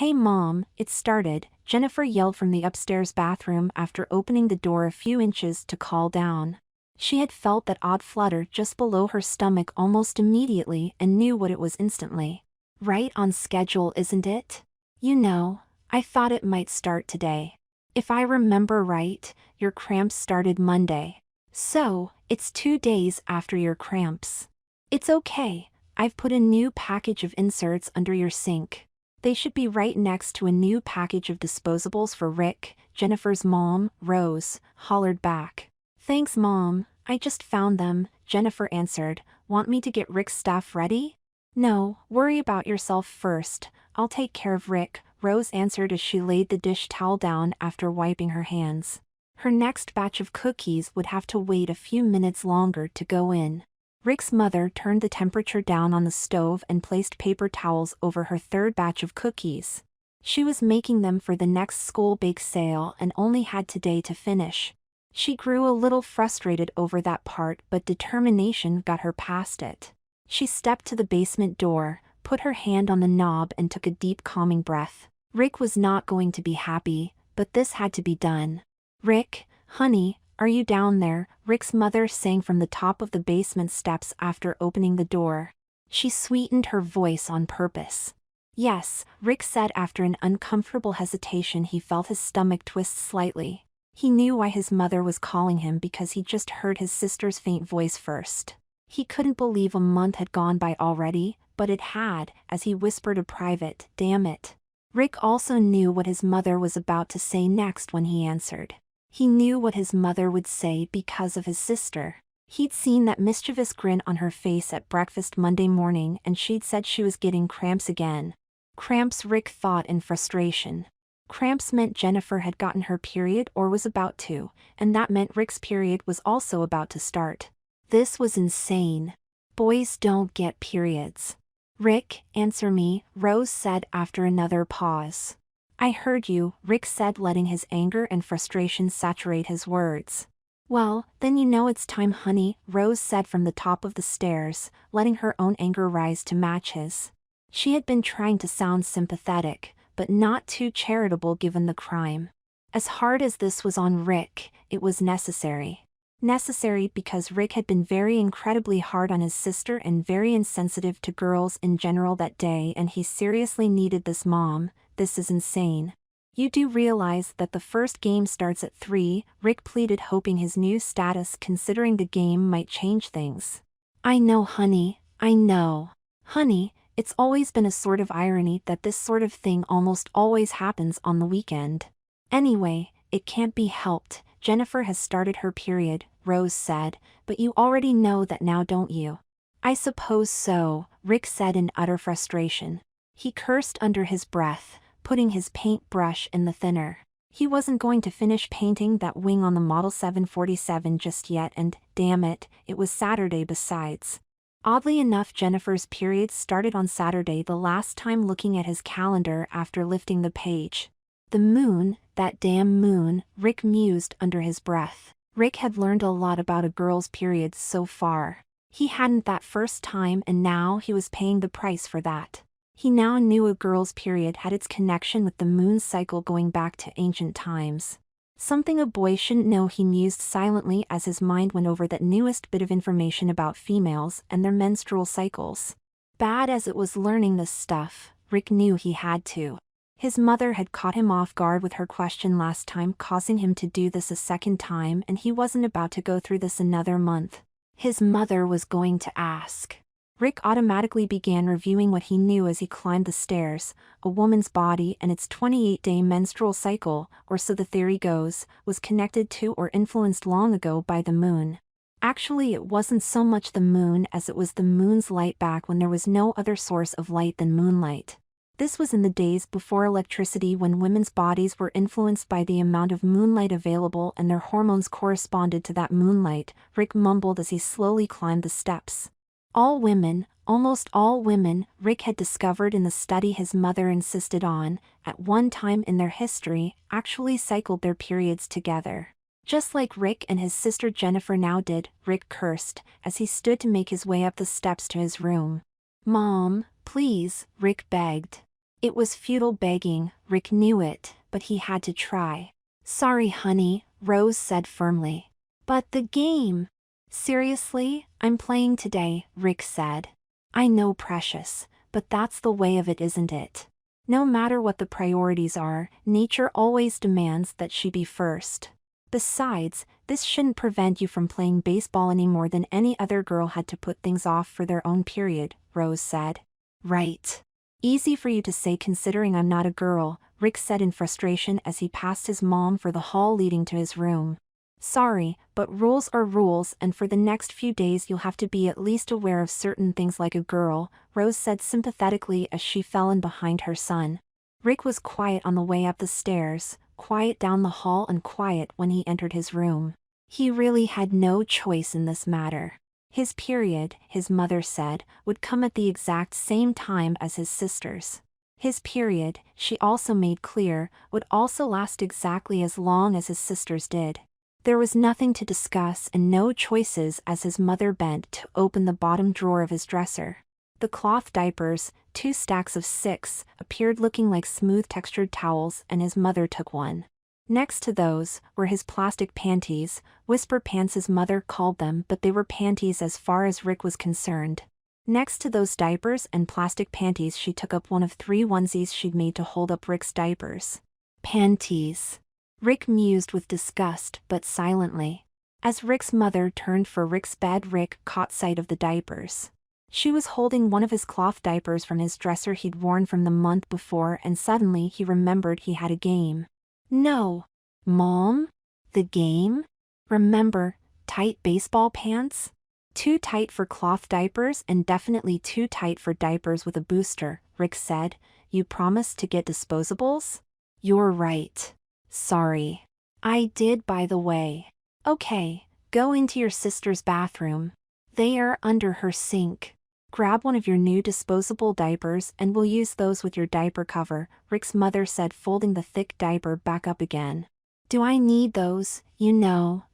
"Hey Mom, it started," Jennifer yelled from the upstairs bathroom after opening the door a few inches to call down. She had felt that odd flutter just below her stomach almost immediately and knew what it was instantly. "Right on schedule, isn't it? You know, I thought it might start today. If I remember right, your cramps started Monday. So, it's 2 days after your cramps. It's okay, I've put a new package of inserts under your sink. They should be right next to a new package of disposables for Rick," Jennifer's mom, Rose, hollered back. "Thanks Mom, I just found them," Jennifer answered. "Want me to get Rick's stuff ready?" "No, worry about yourself first, I'll take care of Rick," Rose answered as she laid the dish towel down after wiping her hands. Her next batch of cookies would have to wait a few minutes longer to go in. Rick's mother turned the temperature down on the stove and placed paper towels over her third batch of cookies. She was making them for the next school bake sale and only had today to finish. She grew a little frustrated over that part, but determination got her past it. She stepped to the basement door, put her hand on the knob and took a deep calming breath. Rick was not going to be happy, but this had to be done. "Rick, honey, are you down there?" Rick's mother sang from the top of the basement steps after opening the door. She sweetened her voice on purpose. "Yes," Rick said after an uncomfortable hesitation. He felt his stomach twist slightly. He knew why his mother was calling him because he just heard his sister's faint voice first. He couldn't believe a month had gone by already, but it had, as he whispered a private, "Damn it." Rick also knew what his mother was about to say next when he answered. He knew what his mother would say because of his sister. He'd seen that mischievous grin on her face at breakfast Monday morning and she'd said she was getting cramps again. Cramps, Rick thought in frustration. Cramps meant Jennifer had gotten her period or was about to, and that meant Rick's period was also about to start. This was insane. Boys don't get periods. "Rick, answer me," Rose said after another pause. "I heard you," Rick said, letting his anger and frustration saturate his words. "Well, then you know it's time, honey," Rose said from the top of the stairs, letting her own anger rise to match his. She had been trying to sound sympathetic, but not too charitable given the crime. As hard as this was on Rick, it was necessary. Necessary because Rick had been very incredibly hard on his sister and very insensitive to girls in general that day, and he seriously needed this. "Mom, this is insane. You do realize that the first game starts at 3, Rick pleaded, hoping his new status considering the game might change things. "I know, honey, I know. Honey, it's always been a sort of irony that this sort of thing almost always happens on the weekend. Anyway, it can't be helped. Jennifer has started her period," Rose said, "but you already know that now, don't you?" "I suppose so," Rick said in utter frustration. He cursed under his breath, putting his paintbrush in the thinner. He wasn't going to finish painting that wing on the Model 747 just yet, and, damn it, it was Saturday besides. Oddly enough, Jennifer's period started on Saturday the last time looking at his calendar after lifting the page. The moon, that damn moon, Rick mused under his breath. Rick had learned a lot about a girl's periods so far. He hadn't that first time, and now he was paying the price for that. He now knew a girl's period had its connection with the moon's cycle going back to ancient times. Something a boy shouldn't know, he mused silently as his mind went over that newest bit of information about females and their menstrual cycles. Bad as it was learning this stuff, Rick knew he had to. His mother had caught him off guard with her question last time, causing him to do this a second time, and he wasn't about to go through this another month. His mother was going to ask. Rick automatically began reviewing what he knew as he climbed the stairs. A woman's body and its 28-day menstrual cycle, or so the theory goes, was connected to or influenced long ago by the moon. Actually, it wasn't so much the moon as it was the moon's light back when there was no other source of light than moonlight. This was in the days before electricity, when women's bodies were influenced by the amount of moonlight available and their hormones corresponded to that moonlight, Rick mumbled as he slowly climbed the steps. All women, almost all women, Rick had discovered in the study his mother insisted on, at one time in their history, actually cycled their periods together. Just like Rick and his sister Jennifer now did, Rick cursed, as he stood to make his way up the steps to his room. "Mom, please," Rick begged. It was futile begging, Rick knew it, but he had to try. Sorry honey, Rose said firmly. But the game. Seriously, I'm playing today, Rick said. I know precious, but that's the way of it, isn't it? No matter what the priorities are, nature always demands that she be first. Besides, this shouldn't prevent you from playing baseball any more than any other girl had to put things off for their own period, Rose said. Right. Easy for you to say considering I'm not a girl, Rick said in frustration as he passed his mom for the hall leading to his room. Sorry, but rules are rules, and for the next few days you'll have to be at least aware of certain things like a girl, Rose said sympathetically as she fell in behind her son. Rick was quiet on the way up the stairs, quiet down the hall and quiet when he entered his room. He really had no choice in this matter. His period, his mother said, would come at the exact same time as his sister's. His period, she also made clear, would also last exactly as long as his sister's did. There was nothing to discuss and no choices as his mother bent to open the bottom drawer of his dresser. The cloth diapers, 2 stacks of 6, appeared looking like smooth textured towels, and his mother took one. Next to those were his plastic panties, whisper pants his mother called them, but they were panties as far as Rick was concerned. Next to those diapers and plastic panties she took up one of 3 onesies she'd made to hold up Rick's diapers. Panties. Rick mused with disgust but silently. As Rick's mother turned for Rick's bed, Rick caught sight of the diapers. She was holding one of his cloth diapers from his dresser he'd worn from the month before, and suddenly he remembered he had a game. No. Mom? The game? Remember, tight baseball pants? Too tight for cloth diapers and definitely too tight for diapers with a booster, Rick said. You promised to get disposables? You're right. Sorry. I did, by the way. Okay, go into your sister's bathroom. They are under her sink. Grab one of your new disposable diapers and we'll use those with your diaper cover, Rick's mother said, folding the thick diaper back up again. Do I need those,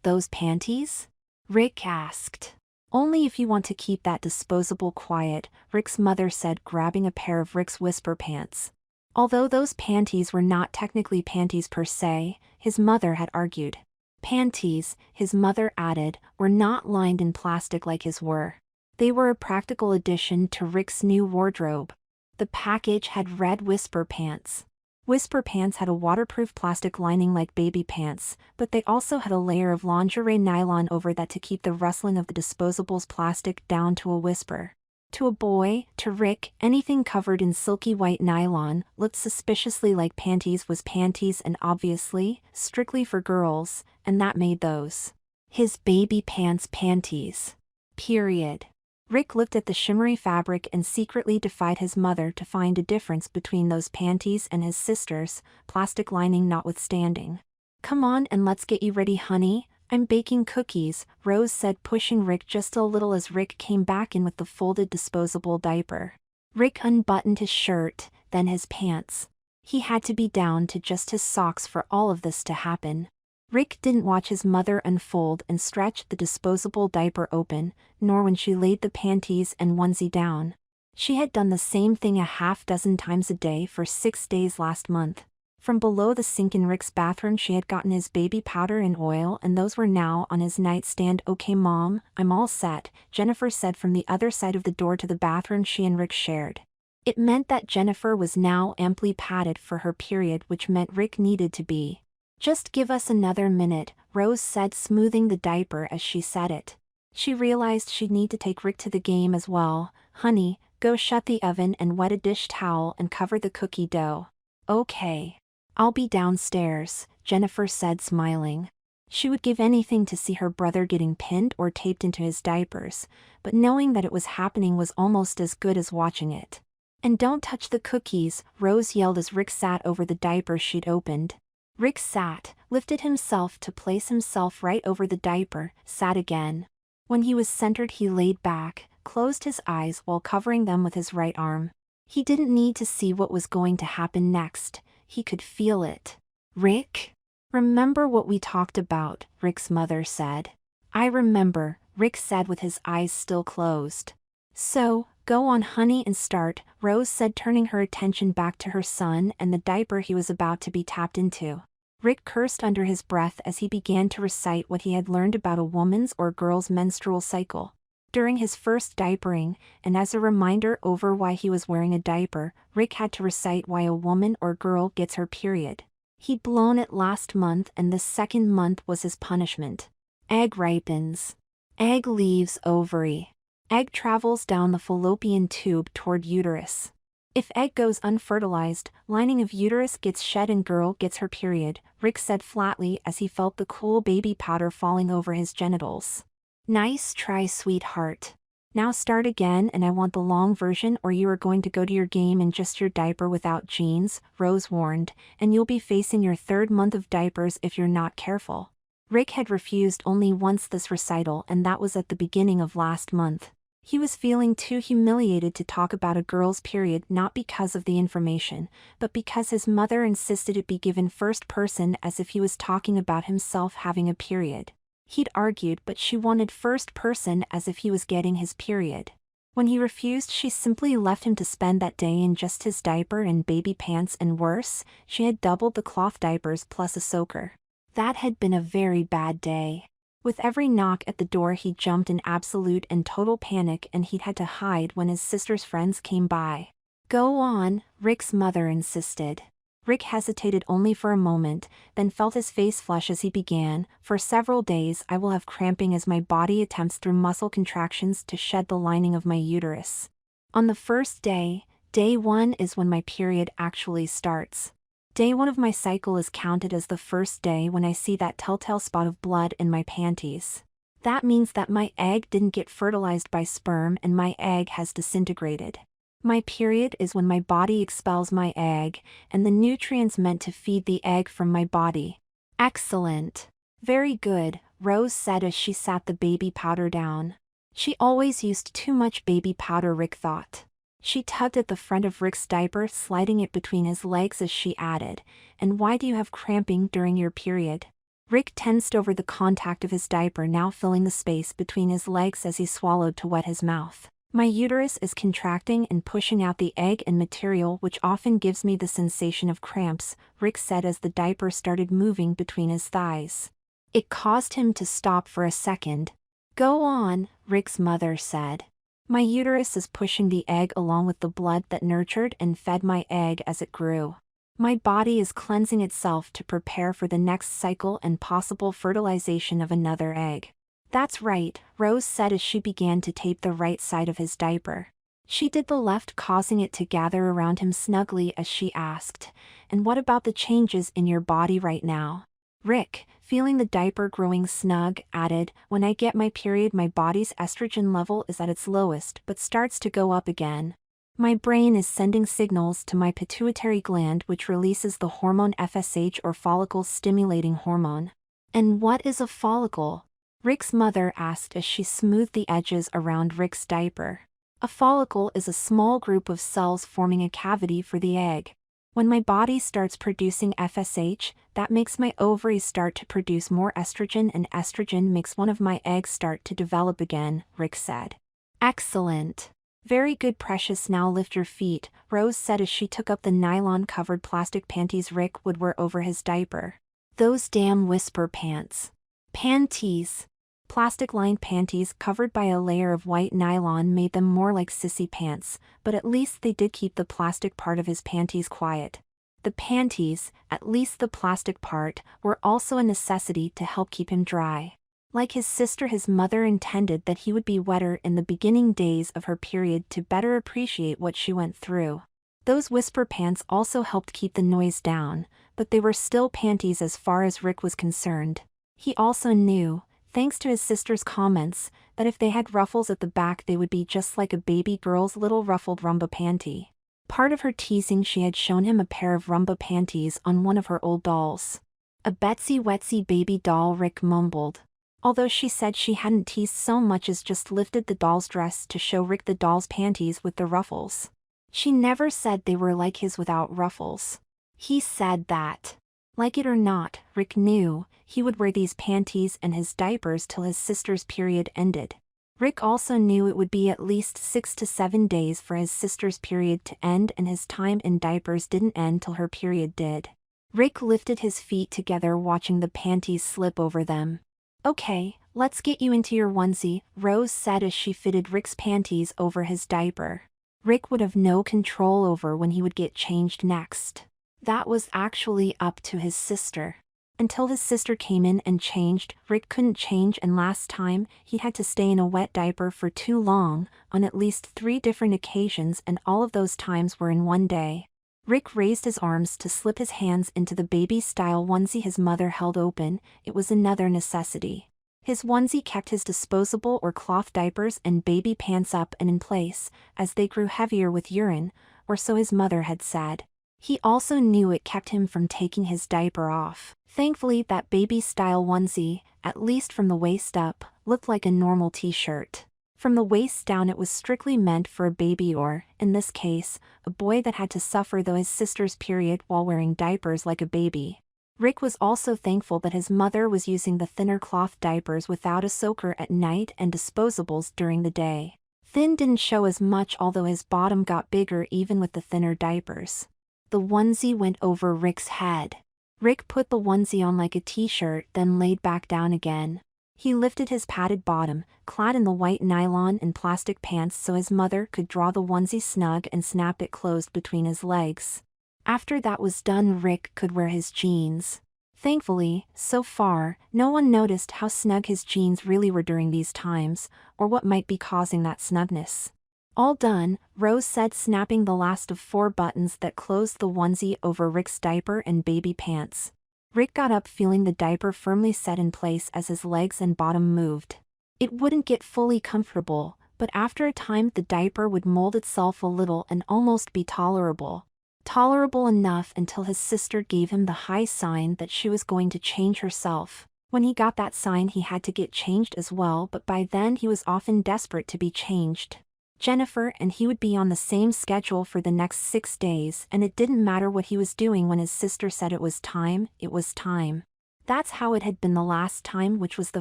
those panties? Rick asked. Only if you want to keep that disposable quiet, Rick's mother said, grabbing a pair of Rick's whisper pants. Although those panties were not technically panties per se, his mother had argued. Panties, his mother added, were not lined in plastic like his were. They were a practical addition to Rick's new wardrobe. The package had read Whisper Pants. Whisper Pants had a waterproof plastic lining like baby pants, but they also had a layer of lingerie nylon over that to keep the rustling of the disposables plastic down to a whisper. To a boy, to Rick, anything covered in silky white nylon looked suspiciously like panties was panties and obviously, strictly for girls, and that made those his baby pants panties. Period. Rick looked at the shimmery fabric and secretly defied his mother to find a difference between those panties and his sister's, plastic lining notwithstanding. Come on and let's get you ready, honey. I'm baking cookies, Rose said, pushing Rick just a little as Rick came back in with the folded disposable diaper. Rick unbuttoned his shirt, then his pants. He had to be down to just his socks for all of this to happen. Rick didn't watch his mother unfold and stretch the disposable diaper open, nor when she laid the panties and onesie down. She had done the same thing a half-dozen times a day for 6 days last month. From below the sink in Rick's bathroom she had gotten his baby powder and oil, and those were now on his nightstand. Okay Mom, I'm all set, Jennifer said from the other side of the door to the bathroom she and Rick shared. It meant that Jennifer was now amply padded for her period, which meant Rick needed to be. Just give us another minute, Rose said, smoothing the diaper as she said it. She realized she'd need to take Rick to the game as well. Honey, go shut the oven and wet a dish towel and cover the cookie dough. Okay. I'll be downstairs, Jennifer said, smiling. She would give anything to see her brother getting pinned or taped into his diapers, but knowing that it was happening was almost as good as watching it. And don't touch the cookies, Rose yelled as Rick sat over the diaper she'd opened. Rick sat, lifted himself to place himself right over the diaper, sat again. When he was centered he laid back, closed his eyes while covering them with his right arm. He didn't need to see what was going to happen next. He could feel it. Rick? Remember what we talked about, Rick's mother said. I remember, Rick said with his eyes still closed. So, Go on honey and start, Rose said, turning her attention back to her son and the diaper he was about to be tapped into. Rick cursed under his breath as he began to recite what he had learned about a woman's or girl's menstrual cycle. During his first diapering, and as a reminder over why he was wearing a diaper, Rick had to recite why a woman or girl gets her period. He'd blown it last month and the second month was his punishment. Egg ripens. Egg leaves ovary. Egg travels down the fallopian tube toward uterus. If egg goes unfertilized, lining of uterus gets shed and girl gets her period, Rick said flatly as he felt the cool baby powder falling over his genitals. Nice try, sweetheart. Now start again, and I want the long version or you are going to go to your game in just your diaper without jeans, Rose warned, and you'll be facing your third month of diapers if you're not careful. Rick had refused only once this recital, and that was at the beginning of last month. He was feeling too humiliated to talk about a girl's period, not because of the information, but because his mother insisted it be given first person as if he was talking about himself having a period. He'd argued, but she wanted first person as if he was getting his period. When he refused, she simply left him to spend that day in just his diaper and baby pants, and worse, she had doubled the cloth diapers plus a soaker. That had been a very bad day. With every knock at the door he jumped in absolute and total panic, and he'd had to hide when his sister's friends came by. Go on, Rick's mother insisted. Rick hesitated only for a moment, then felt his face flush as he began. For several days I will have cramping as my body attempts through muscle contractions to shed the lining of my uterus. On the first day, day 1 is when my period actually starts. Day 1 of my cycle is counted as the first day when I see that telltale spot of blood in my panties. That means that my egg didn't get fertilized by sperm and my egg has disintegrated. My period is when my body expels my egg, and the nutrients meant to feed the egg from my body. Excellent. Very good, Rose said as she sat the baby powder down. She always used too much baby powder, Rick thought. She tugged at the front of Rick's diaper, sliding it between his legs as she added, "And why do you have cramping during your period?" Rick tensed over the contact of his diaper now filling the space between his legs as he swallowed to wet his mouth. My uterus is contracting and pushing out the egg and material, which often gives me the sensation of cramps, Rick said as the diaper started moving between his thighs. It caused him to stop for a second. Go on, Rick's mother said. My uterus is pushing the egg along with the blood that nurtured and fed my egg as it grew. My body is cleansing itself to prepare for the next cycle and possible fertilization of another egg. That's right, Rose said as she began to tape the right side of his diaper. She did the left, causing it to gather around him snugly as she asked, "And what about the changes in your body right now?" Rick, feeling the diaper growing snug, added, "When I get my period my body's estrogen level is at its lowest but starts to go up again. My brain is sending signals to my pituitary gland, which releases the hormone FSH, or follicle-stimulating hormone." And what is a follicle? Rick's mother asked as she smoothed the edges around Rick's diaper. A follicle is a small group of cells forming a cavity for the egg. When my body starts producing FSH, that makes my ovaries start to produce more estrogen, and estrogen makes one of my eggs start to develop again, Rick said. Excellent. Very good, precious. Now lift your feet, Rose said as she took up the nylon-covered plastic panties Rick would wear over his diaper. Those damn whisper pants. Panties. Plastic-lined panties covered by a layer of white nylon made them more like sissy pants, but at least they did keep the plastic part of his panties quiet. The panties, at least the plastic part, were also a necessity to help keep him dry. Like his sister, his mother intended that he would be wetter in the beginning days of her period to better appreciate what she went through. Those whisper pants also helped keep the noise down, but they were still panties as far as Rick was concerned. He also knew, thanks to his sister's comments, that if they had ruffles at the back they would be just like a baby girl's little ruffled rumba panty. Part of her teasing, she had shown him a pair of rumba panties on one of her old dolls. A Betsy Wetsy baby doll, Rick mumbled. Although she said she hadn't teased so much as just lifted the doll's dress to show Rick the doll's panties with the ruffles. She never said they were like his without ruffles. He said that. Like it or not, Rick knew, he would wear these panties and his diapers till his sister's period ended. Rick also knew it would be at least 6 to 7 days for his sister's period to end, and his time in diapers didn't end till her period did. Rick lifted his feet together, watching the panties slip over them. "Okay, let's get you into your onesie," Rose said as she fitted Rick's panties over his diaper. Rick would have no control over when he would get changed next. That was actually up to his sister. Until his sister came in and changed, Rick couldn't change, and last time, he had to stay in a wet diaper for too long, on at least 3 different occasions, and all of those times were in one day. Rick raised his arms to slip his hands into the baby-style onesie his mother held open. It was another necessity. His onesie kept his disposable or cloth diapers and baby pants up and in place, as they grew heavier with urine, or so his mother had said. He also knew it kept him from taking his diaper off. Thankfully, that baby-style onesie, at least from the waist up, looked like a normal t-shirt. From the waist down it was strictly meant for a baby or, in this case, a boy that had to suffer through his sister's period while wearing diapers like a baby. Rick was also thankful that his mother was using the thinner cloth diapers without a soaker at night and disposables during the day. Thin didn't show as much, although his bottom got bigger even with the thinner diapers. The onesie went over Rick's head. Rick put the onesie on like a t-shirt, then laid back down again. He lifted his padded bottom, clad in the white nylon and plastic pants, so his mother could draw the onesie snug and snap it closed between his legs. After that was done, Rick could wear his jeans. Thankfully, so far, no one noticed how snug his jeans really were during these times, or what might be causing that snugness. "All done," Rose said, snapping the last of 4 buttons that closed the onesie over Rick's diaper and baby pants. Rick got up, feeling the diaper firmly set in place as his legs and bottom moved. It wouldn't get fully comfortable, but after a time the diaper would mold itself a little and almost be tolerable. Tolerable enough until his sister gave him the high sign that she was going to change herself. When he got that sign, he had to get changed as well, but by then he was often desperate to be changed. Jennifer and he would be on the same schedule for the next 6 days, and it didn't matter what he was doing. When his sister said it was time, it was time. That's how it had been the last time, which was the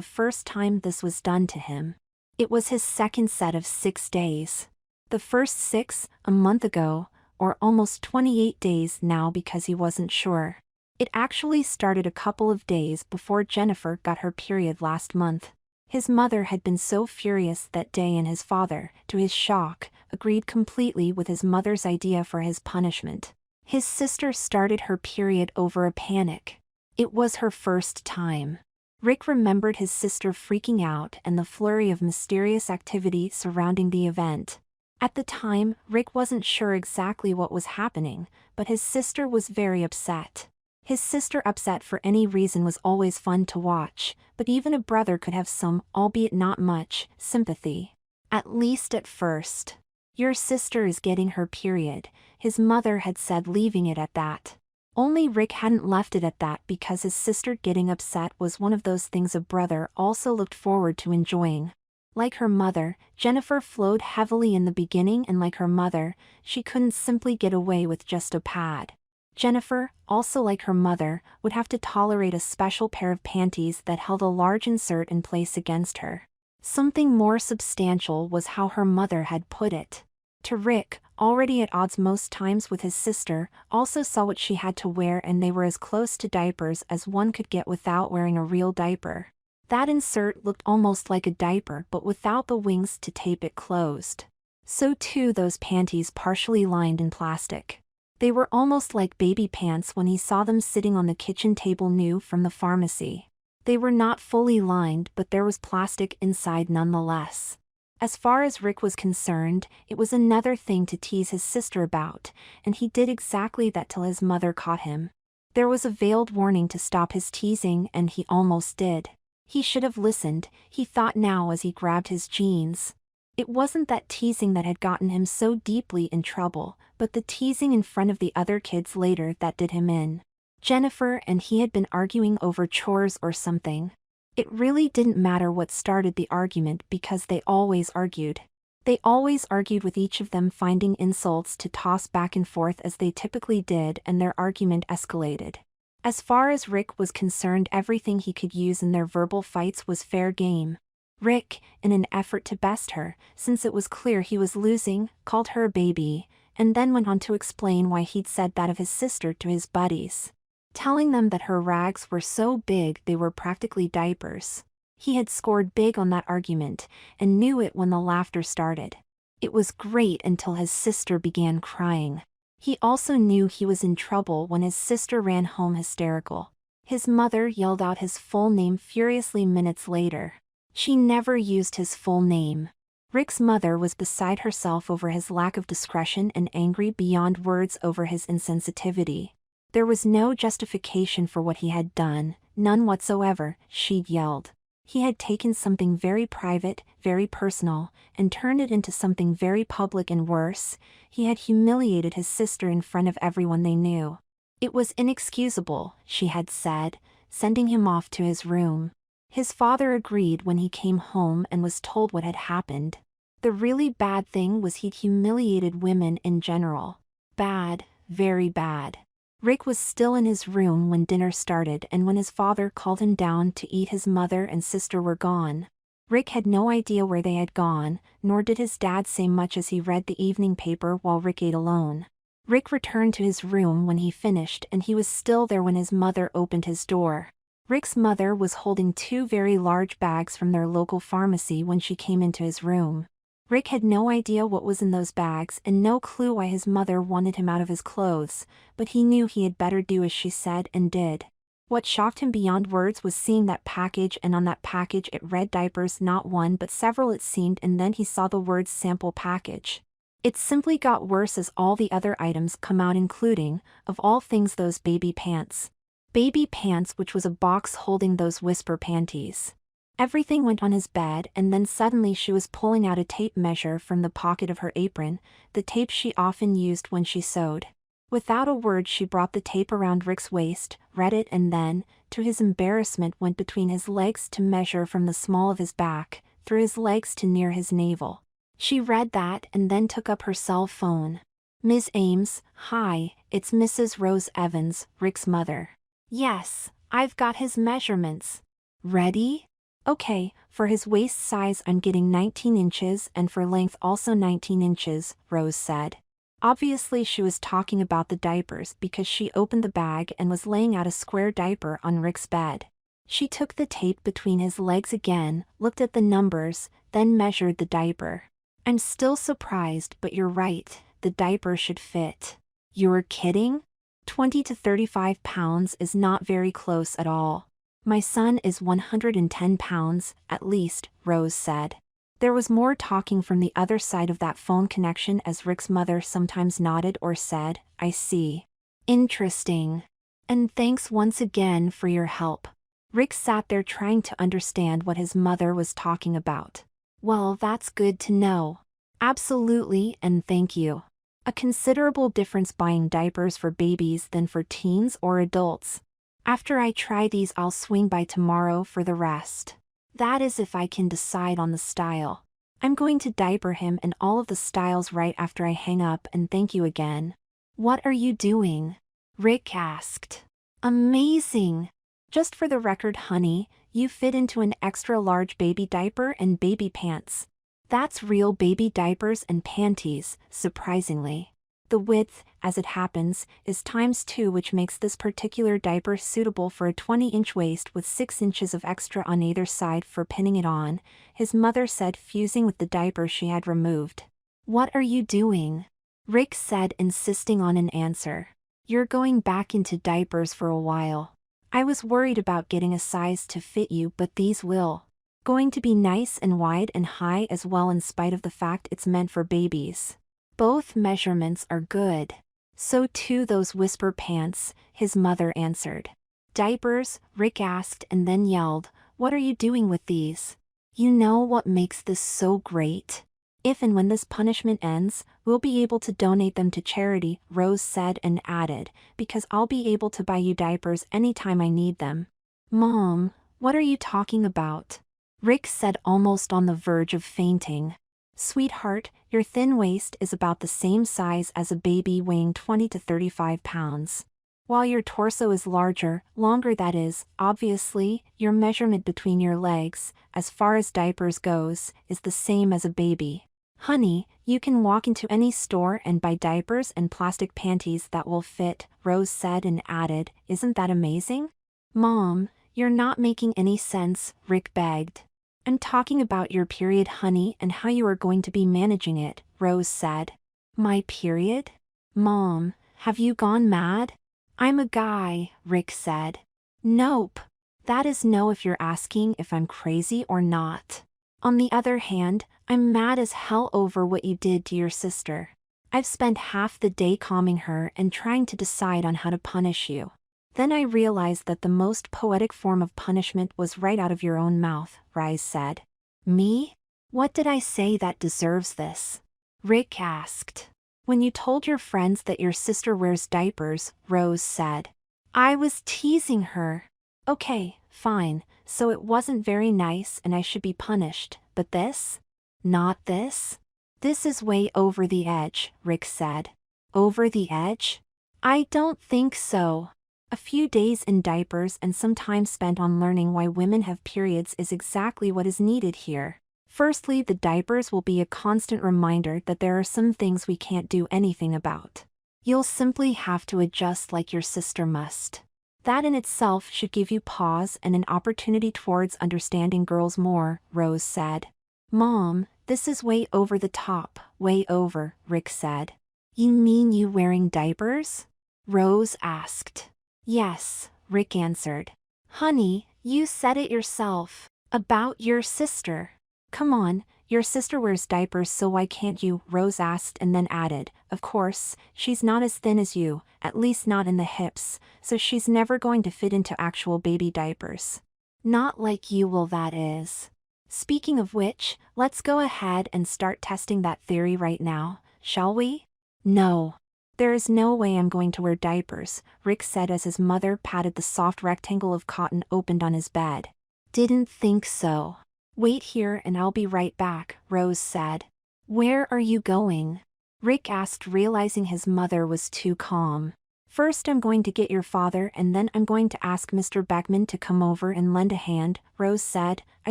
first time this was done to him. It was his second set of 6 days. The first 6, a month ago, or almost 28 days now because he wasn't sure. It actually started a couple of days before Jennifer got her period last month. His mother had been so furious that day, and his father, to his shock, agreed completely with his mother's idea for his punishment. His sister started her period over a panic. It was her first time. Rick remembered his sister freaking out and the flurry of mysterious activity surrounding the event. At the time, Rick wasn't sure exactly what was happening, but his sister was very upset. His sister upset for any reason was always fun to watch, but even a brother could have some, albeit not much, sympathy. At least at first. "Your sister is getting her period," his mother had said, leaving it at that. Only Rick hadn't left it at that, because his sister getting upset was one of those things a brother also looked forward to enjoying. Like her mother, Jennifer flowed heavily in the beginning, and like her mother, she couldn't simply get away with just a pad. Jennifer, also like her mother, would have to tolerate a special pair of panties that held a large insert in place against her. Something more substantial was how her mother had put it. To Rick, already at odds most times with his sister, also saw what she had to wear, and they were as close to diapers as one could get without wearing a real diaper. That insert looked almost like a diaper, but without the wings to tape it closed. So too those panties, partially lined in plastic. They were almost like baby pants when he saw them sitting on the kitchen table new from the pharmacy. They were not fully lined, but there was plastic inside nonetheless. As far as Rick was concerned, it was another thing to tease his sister about, and he did exactly that till his mother caught him. There was a veiled warning to stop his teasing, and he almost did. He should have listened, he thought now as he grabbed his jeans. It wasn't that teasing that had gotten him so deeply in trouble, but the teasing in front of the other kids later that did him in. Jennifer and he had been arguing over chores or something. It really didn't matter what started the argument, because they always argued. They always argued, with each of them finding insults to toss back and forth as they typically did, and their argument escalated. As far as Rick was concerned, everything he could use in their verbal fights was fair game. Rick, in an effort to best her, since it was clear he was losing, called her a baby, and then went on to explain why he'd said that of his sister to his buddies, telling them that her rags were so big they were practically diapers. He had scored big on that argument, and knew it when the laughter started. It was great until his sister began crying. He also knew he was in trouble when his sister ran home hysterical. His mother yelled out his full name furiously minutes later. She never used his full name. Rick's mother was beside herself over his lack of discretion and angry beyond words over his insensitivity. There was no justification for what he had done, none whatsoever, she'd yelled. He had taken something very private, very personal, and turned it into something very public, and worse, he had humiliated his sister in front of everyone they knew. It was inexcusable, she had said, sending him off to his room. His father agreed when he came home and was told what had happened. The really bad thing was he'd humiliated women in general. Bad, very bad. Rick was still in his room when dinner started, and when his father called him down to eat, his mother and sister were gone. Rick had no idea where they had gone, nor did his dad say much as he read the evening paper while Rick ate alone. Rick returned to his room when he finished, and he was still there when his mother opened his door. Rick's mother was holding 2 very large bags from their local pharmacy when she came into his room. Rick had no idea what was in those bags and no clue why his mother wanted him out of his clothes, but he knew he had better do as she said, and did. What shocked him beyond words was seeing that package, and on that package it read diapers, not one but several it seemed, and then he saw the words sample package. It simply got worse as all the other items come out, including, of all things, those baby pants. Baby pants, which was a box holding those whisper panties. Everything went on his bed, and then suddenly she was pulling out a tape measure from the pocket of her apron, the tape she often used when she sewed. Without a word she brought the tape around Rick's waist, read it, and then, to his embarrassment, went between his legs to measure from the small of his back, through his legs to near his navel. She read that and then took up her cell phone. "Ms. Ames, hi, it's Mrs. Rose Evans, Rick's mother." "Yes, I've got his measurements." "Ready?" "Okay, for his waist size I'm getting 19 inches and for length also 19 inches, Rose said. Obviously she was talking about the diapers because she opened the bag and was laying out a square diaper on Rick's bed. She took the tape between his legs again, looked at the numbers, then measured the diaper. "I'm still surprised, but you're right, the diaper should fit." "You're kidding? 20 to 35 pounds is not very close at all. My son is 110 pounds, at least," Rose said. There was more talking from the other side of that phone connection as Rick's mother sometimes nodded or said, "I see. Interesting. And thanks once again for your help." Rick sat there trying to understand what his mother was talking about. "Well, that's good to know. Absolutely, and thank you. A considerable difference buying diapers for babies than for teens or adults. After I try these I'll swing by tomorrow for the rest. That is if I can decide on the style. I'm going to diaper him and all of the styles right after I hang up, and thank you again." "What are you doing?" Rick asked. "Amazing. Just for the record, honey, you fit into an extra large baby diaper and baby pants. That's real baby diapers and panties, surprisingly. The width, as it happens, is ×2, which makes this particular diaper suitable for a 20-inch waist with 6 inches of extra on either side for pinning it on," his mother said, fusing with the diaper she had removed. "What are you doing?" Rick said, insisting on an answer. "You're going back into diapers for a while. I was worried about getting a size to fit you, but these will. Going to be nice and wide and high as well, in spite of the fact it's meant for babies. Both measurements are good. So too those whisper pants," his mother answered. "Diapers?" Rick asked, and then yelled, "What are you doing with these? You know what makes this so great? If and when this punishment ends, we'll be able to donate them to charity," Rose said, and added, "because I'll be able to buy you diapers anytime I need them." "Mom, what are you talking about?" Rick said, almost on the verge of fainting. "Sweetheart, your thin waist is about the same size as a baby weighing 20 to 35 pounds. While your torso is longer that is, obviously, your measurement between your legs, as far as diapers goes, is the same as a baby. Honey, you can walk into any store and buy diapers and plastic panties that will fit, Rose said and added, isn't that amazing? Mom, you're not making any sense, Rick begged. I'm talking about your period, honey, and how you are going to be managing it, Rose said. My period? Mom, have you gone mad? I'm a guy, Rick said. Nope. That is no if you're asking if I'm crazy or not. On the other hand, I'm mad as hell over what you did to your sister. I've spent half the day calming her and trying to decide on how to punish you. Then I realized that the most poetic form of punishment was right out of your own mouth, Rise said. Me? What did I say that deserves this? Rick asked. When you told your friends that your sister wears diapers, Rose said. I was teasing her. Okay, fine, so it wasn't very nice and I should be punished, but this? Not this? This is way over the edge, Rick said. Over the edge? I don't think so. A few days in diapers and some time spent on learning why women have periods is exactly what is needed here. Firstly, the diapers will be a constant reminder that there are some things we can't do anything about. You'll simply have to adjust like your sister must. That in itself should give you pause and an opportunity towards understanding girls more, Rose said. Mom, this is way over the top, way over, Rick said. You mean you wearing diapers? Rose asked. Yes, Rick answered. Honey, you said it yourself. About your sister. Come on, your sister wears diapers so why can't you? Rose asked and then added, of course, she's not as thin as you, at least not in the hips, so she's never going to fit into actual baby diapers. Not like you will, that is. Speaking of which, let's go ahead and start testing that theory right now, shall we? No. There is no way I'm going to wear diapers, Rick said as his mother patted the soft rectangle of cotton opened on his bed. Didn't think so. Wait here and I'll be right back, Rose said. Where are you going? Rick asked, realizing his mother was too calm. First I'm going to get your father and then I'm going to ask Mr. Beckman to come over and lend a hand, Rose said. I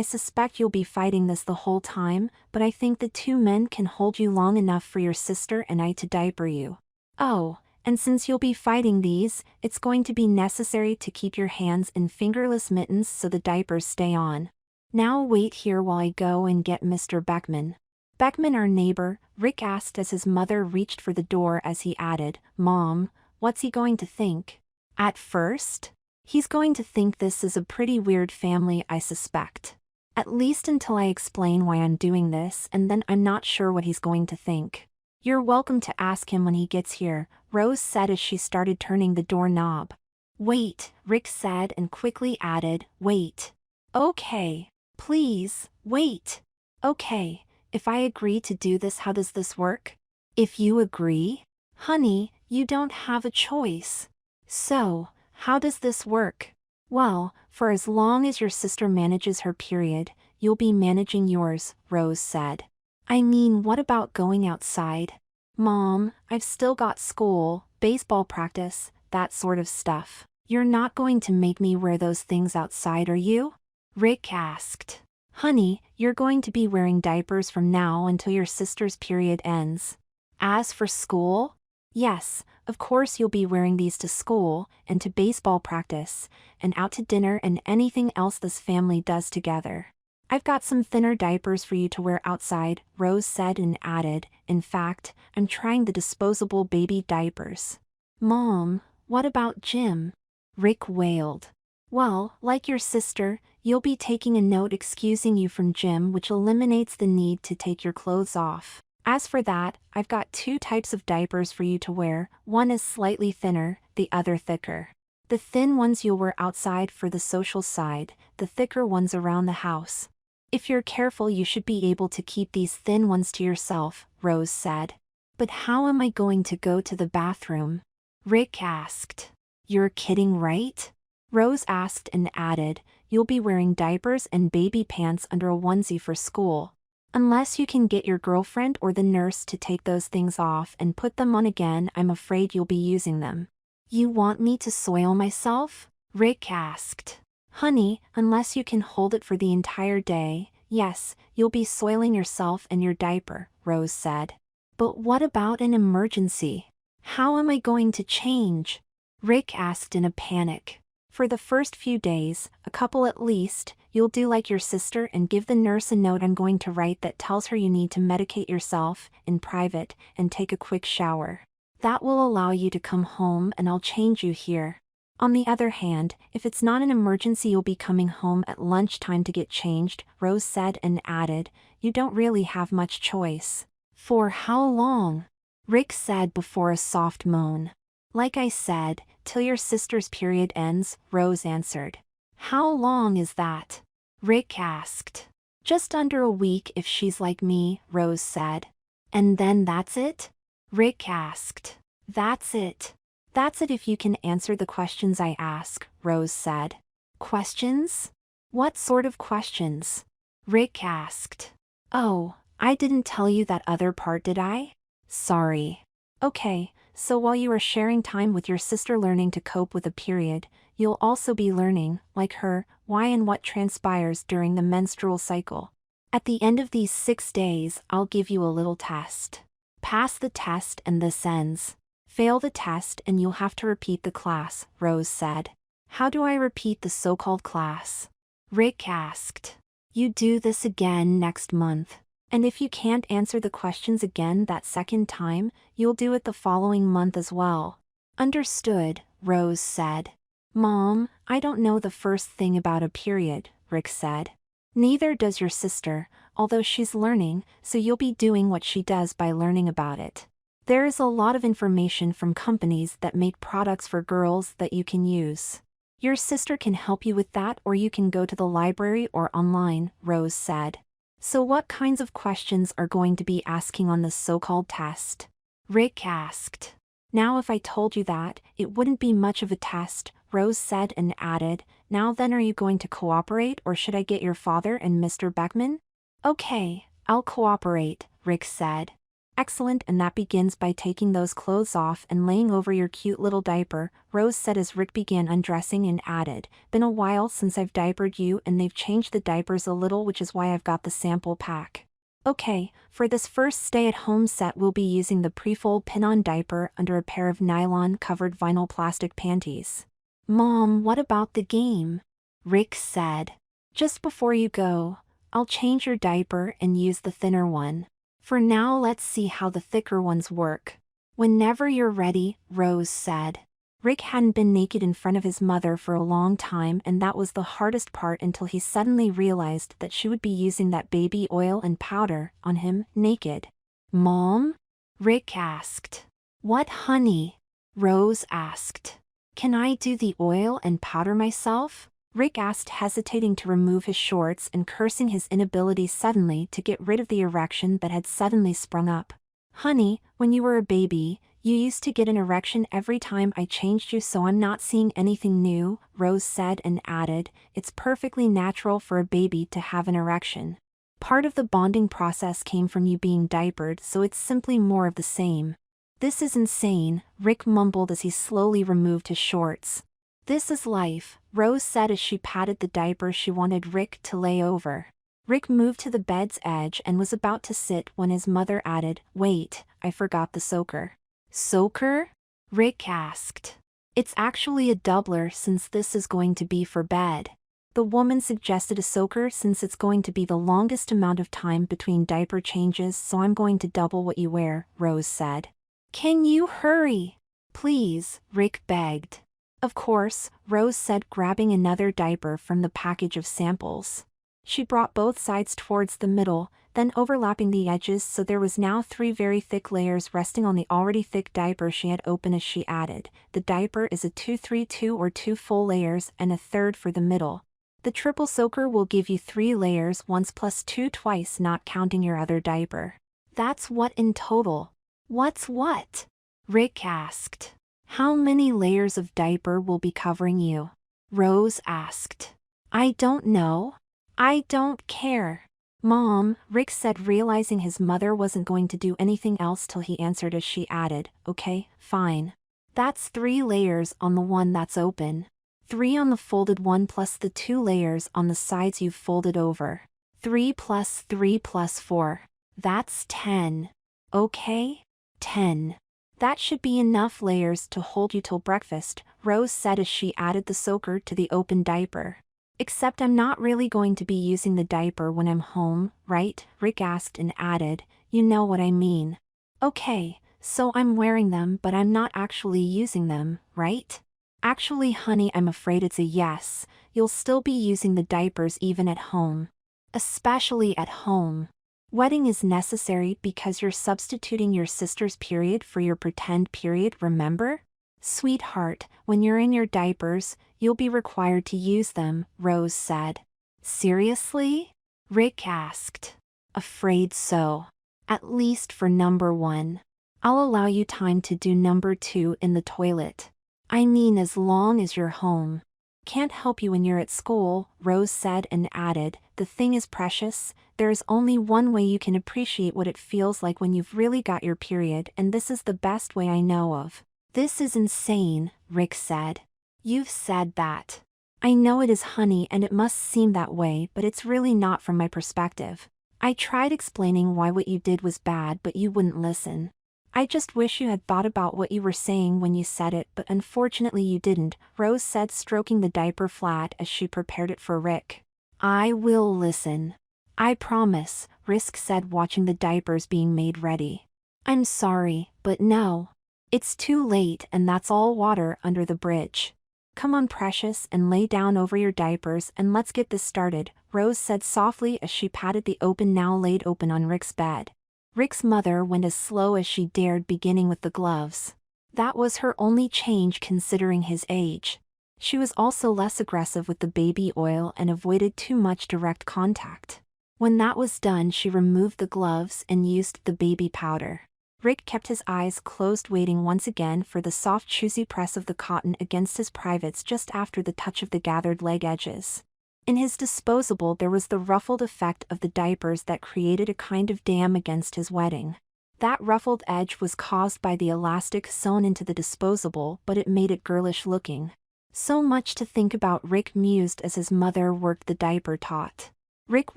suspect you'll be fighting this the whole time, but I think the two men can hold you long enough for your sister and I to diaper you. Oh, and since you'll be fighting these, it's going to be necessary to keep your hands in fingerless mittens so the diapers stay on. Now wait here while I go and get Mr. Beckman. Beckman, our neighbor, Rick asked as his mother reached for the door as he added, Mom, what's he going to think? At first? He's going to think this is a pretty weird family, I suspect. At least until I explain why I'm doing this, and then I'm not sure what he's going to think. You're welcome to ask him when he gets here, Rose said as she started turning the doorknob. Wait, Rick said and quickly added, wait. Okay. Please, wait. Okay, if I agree to do this, how does this work? If you agree? Honey, you don't have a choice. So, how does this work? Well, for as long as your sister manages her period, you'll be managing yours, Rose said. I mean, what about going outside? Mom, I've still got school, baseball practice, that sort of stuff. You're not going to make me wear those things outside, are you? Rick asked. Honey, you're going to be wearing diapers from now until your sister's period ends. As for school? Yes, of course you'll be wearing these to school, and to baseball practice, and out to dinner and anything else this family does together. I've got some thinner diapers for you to wear outside, Rose said and added, in fact, I'm trying the disposable baby diapers. Mom, what about gym? Rick wailed. Well, like your sister, you'll be taking a note excusing you from gym, which eliminates the need to take your clothes off. As for that, I've got two types of diapers for you to wear, one is slightly thinner, the other thicker. The thin ones you'll wear outside for the social side, the thicker ones around the house. If you're careful you should be able to keep these thin ones to yourself, Rose said. But how am I going to go to the bathroom? Rick asked. You're kidding, right? Rose asked and added, you'll be wearing diapers and baby pants under a onesie for school. Unless you can get your girlfriend or the nurse to take those things off and put them on again, I'm afraid you'll be using them. You want me to soil myself? Rick asked. Honey, unless you can hold it for the entire day, yes, you'll be soiling yourself and your diaper, Rose said. But what about an emergency? How am I going to change? Rick asked in a panic. For the first few days, a couple at least, you'll do like your sister and give the nurse a note I'm going to write that tells her you need to medicate yourself, in private, and take a quick shower. That will allow you to come home and I'll change you here. On the other hand, if it's not an emergency you'll be coming home at lunchtime to get changed, Rose said and added, you don't really have much choice. For how long? Rick said before a soft moan. Like I said, till your sister's period ends, Rose answered. How long is that? Rick asked. Just under a week if she's like me, Rose said. And then that's it? Rick asked. That's it. That's it if you can answer the questions I ask, Rose said. Questions? What sort of questions? Rick asked. Oh, I didn't tell you that other part, did I? Sorry. Okay, so while you are sharing time with your sister learning to cope with a period, you'll also be learning, like her, why and what transpires during the menstrual cycle. At the end of these 6 days, I'll give you a little test. Pass the test and this ends. Fail the test and you'll have to repeat the class, Rose said. How do I repeat the so-called class? Rick asked. You do this again next month. And if you can't answer the questions again that second time, you'll do it the following month as well. Understood, Rose said. Mom, I don't know the first thing about a period, Rick said. Neither does your sister, although she's learning, so you'll be doing what she does by learning about it. There is a lot of information from companies that make products for girls that you can use. Your sister can help you with that or you can go to the library or online, Rose said. So what kinds of questions are going to be asking on this so-called test? Rick asked. Now if I told you that, it wouldn't be much of a test, Rose said and added, now then are you going to cooperate or should I get your father and Mr. Beckman? Okay, I'll cooperate, Rick said. Excellent, and that begins by taking those clothes off and laying over your cute little diaper, Rose said as Rick began undressing and added, been a while since I've diapered you and they've changed the diapers a little which is why I've got the sample pack. Okay, for this first stay-at-home set we'll be using the pre-fold pin-on diaper under a pair of nylon-covered vinyl plastic panties. Mom, what about the game? Rick said. Just before you go, I'll change your diaper and use the thinner one. For now let's see how the thicker ones work. Whenever you're ready, Rose said. Rick hadn't been naked in front of his mother for a long time and that was the hardest part until he suddenly realized that she would be using that baby oil and powder on him, naked. Mom? Rick asked. What, honey? Rose asked. Can I do the oil and powder myself? Rick asked, hesitating to remove his shorts and cursing his inability suddenly to get rid of the erection that had suddenly sprung up. Honey, when you were a baby, you used to get an erection every time I changed you, so I'm not seeing anything new, Rose said and added, it's perfectly natural for a baby to have an erection. Part of the bonding process came from you being diapered, so it's simply more of the same. This is insane, Rick mumbled as he slowly removed his shorts. This is life, Rose said as she patted the diaper she wanted Rick to lay over. Rick moved to the bed's edge and was about to sit when his mother added, wait, I forgot the soaker. Soaker? Rick asked. It's actually a doubler since this is going to be for bed. The woman suggested a soaker since it's going to be the longest amount of time between diaper changes, so I'm going to double what you wear, Rose said. Can you hurry? Please, Rick begged. Of course, Rose said, grabbing another diaper from the package of samples. She brought both sides towards the middle, then overlapping the edges, so there was now 3 very thick layers resting on the already thick diaper she had open as she added. The diaper is a 2-3-2 or 2 full layers and a third for the middle. The triple soaker will give you 3 layers once plus 2 twice, not counting your other diaper. That's what in total. What's what? Rick asked. How many layers of diaper will be covering you? Rose asked. I don't know. I don't care. Mom, Rick said, realizing his mother wasn't going to do anything else till he answered as she added, okay, fine. That's 3 layers on the one that's open. 3 on the folded one plus the 2 layers on the sides you've folded over. 3 plus 3 plus 4. That's 10. Okay? 10. That should be enough layers to hold you till breakfast, Rose said as she added the soaker to the open diaper. Except I'm not really going to be using the diaper when I'm home, right? Rick asked and added, you know what I mean. Okay, so I'm wearing them but I'm not actually using them, right? Actually honey, I'm afraid it's a yes. You'll still be using the diapers even at home. Especially at home. Wetting is necessary because you're substituting your sister's period for your pretend period, remember? Sweetheart, when you're in your diapers, you'll be required to use them, Rose said. Seriously? Rick asked. Afraid so. At least for number 1. I'll allow you time to do number 2 in the toilet. I mean as long as you're home. Can't help you when you're at school, Rose said and added, the thing is precious, there's only one way you can appreciate what it feels like when you've really got your period and this is the best way I know of. This is insane, Rick said. You've said that. I know it is honey and it must seem that way but it's really not from my perspective. I tried explaining why what you did was bad but you wouldn't listen. I just wish you had thought about what you were saying when you said it but unfortunately you didn't, Rose said stroking the diaper flat as she prepared it for Rick. I will listen. I promise, Rick said watching the diapers being made ready. I'm sorry, but no. It's too late and that's all water under the bridge. Come on precious and lay down over your diapers and let's get this started, Rose said softly as she patted the now laid open on Rick's bed. Rick's mother went as slow as she dared beginning with the gloves. That was her only change considering his age. She was also less aggressive with the baby oil and avoided too much direct contact. When that was done she removed the gloves and used the baby powder. Rick kept his eyes closed waiting once again for the soft choosy press of the cotton against his privates just after the touch of the gathered leg edges. In his disposable there was the ruffled effect of the diapers that created a kind of dam against his wetting. That ruffled edge was caused by the elastic sewn into the disposable but it made it girlish looking. So much to think about, Rick mused as his mother worked the diaper taut. Rick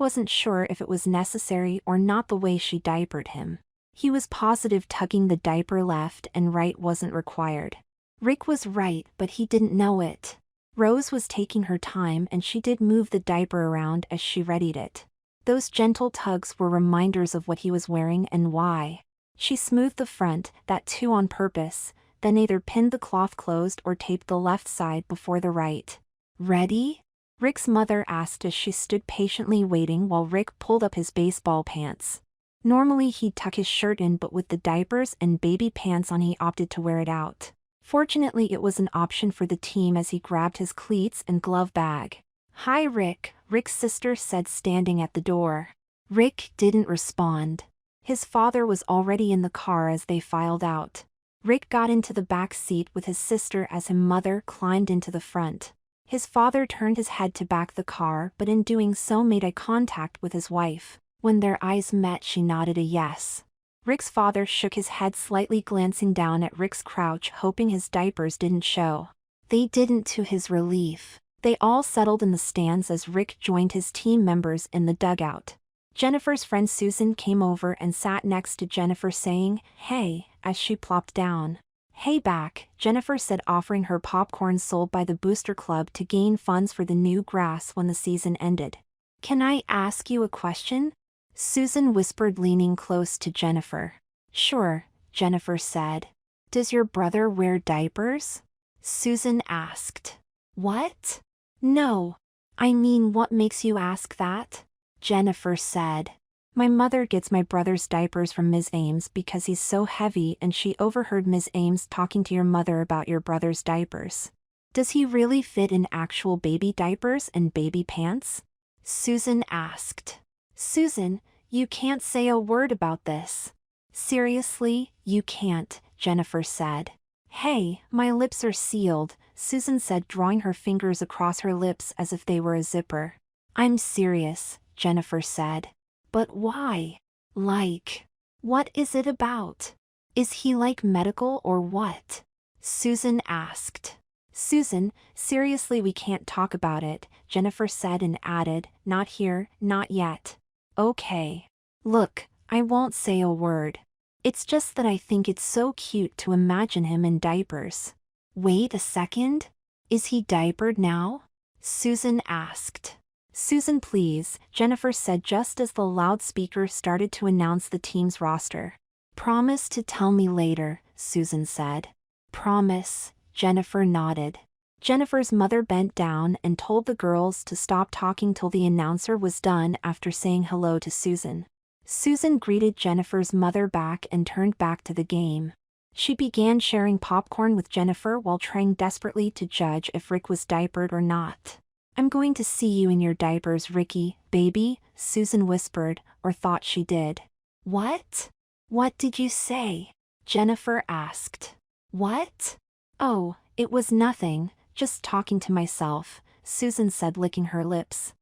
wasn't sure if it was necessary or not the way she diapered him. He was positive tugging the diaper left and right wasn't required. Rick was right but he didn't know it. Rose was taking her time and she did move the diaper around as she readied it. Those gentle tugs were reminders of what he was wearing and why. She smoothed the front, that too on purpose, then either pinned the cloth closed or taped the left side before the right. Ready? Rick's mother asked as she stood patiently waiting while Rick pulled up his baseball pants. Normally he'd tuck his shirt in but with the diapers and baby pants on he opted to wear it out. Fortunately it was an option for the team as he grabbed his cleats and glove bag. Hi Rick, Rick's sister said standing at the door. Rick didn't respond. His father was already in the car as they filed out. Rick got into the back seat with his sister as his mother climbed into the front. His father turned his head to back the car but in doing so made eye contact with his wife. When their eyes met she nodded a yes. Rick's father shook his head slightly glancing down at Rick's crouch hoping his diapers didn't show. They didn't to his relief. They all settled in the stands as Rick joined his team members in the dugout. Jennifer's friend Susan came over and sat next to Jennifer saying, "Hey," as she plopped down. "Hey back," Jennifer said offering her popcorn sold by the Booster Club to gain funds for the new grass when the season ended. "Can I ask you a question?" Susan whispered leaning close to Jennifer. "Sure," Jennifer said. "Does your brother wear diapers?" Susan asked. "What?" "No. I mean what makes you ask that?" Jennifer said. "My mother gets my brother's diapers from Ms. Ames because he's so heavy and she overheard Ms. Ames talking to your mother about your brother's diapers." "Does he really fit in actual baby diapers and baby pants?" Susan asked. "Susan, you can't say a word about this." "Seriously, you can't," Jennifer said. "Hey, my lips are sealed," Susan said drawing her fingers across her lips as if they were a zipper. "I'm serious," Jennifer said. "But why? Like, what is it about? Is he like medical or what?" Susan asked. Susan, seriously, we can't talk about it, Jennifer said and added, not here, not yet. Okay. Look, I won't say a word. It's just that I think it's so cute to imagine him in diapers. Wait a second? Is he diapered now? Susan asked. Susan, please, Jennifer said just as the loudspeaker started to announce the team's roster. Promise to tell me later, Susan said. Promise, Jennifer nodded. Jennifer's mother bent down and told the girls to stop talking till the announcer was done after saying hello to Susan. Susan greeted Jennifer's mother back and turned back to the game. She began sharing popcorn with Jennifer while trying desperately to judge if Rick was diapered or not. I'm going to see you in your diapers, Ricky, baby, Susan whispered, or thought she did. What? What did you say? Jennifer asked. What? Oh, it was nothing, just talking to myself, Susan said, licking her lips.